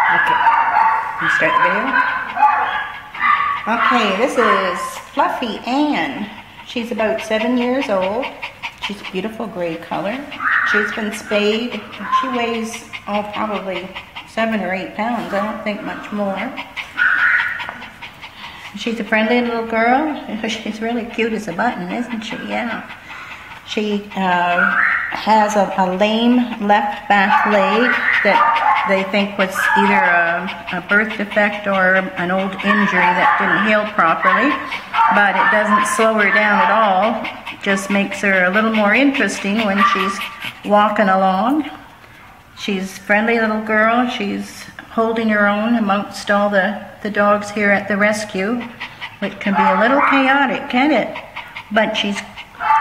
Okay, you start the video. Okay, this is Fluffy Ann. She's about 7 years old. She's a beautiful gray color. She's been spayed. She weighs, probably 7 or 8 pounds. I don't think much more. She's a friendly little girl. She's really cute as a button, isn't she? Yeah. She has a lame left back leg that they think was either a birth defect or an old injury that didn't heal properly. But it doesn't slow her down at all. It just makes her a little more interesting when she's walking along. She's a friendly little girl. She's holding her own amongst all the dogs here at the rescue, which can be a little chaotic, can't it? But she's,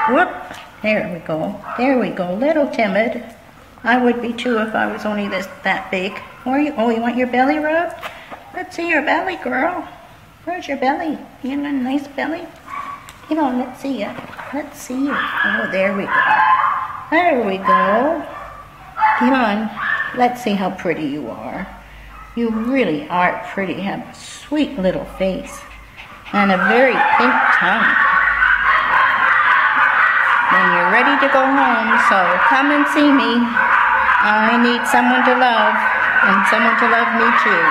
whoop, there we go, little timid. I would be too if I was only that big. You want your belly rubbed? Let's see your belly, girl. Where's your belly? You got a nice belly? Come on, let's see you. Let's see you. Oh, there we go. There we go. Come on, let's see how pretty you are. You really are pretty. You have a sweet little face and a very pink tongue. Then you're ready to go home, so come and see me. I need someone to love, and someone to love me too.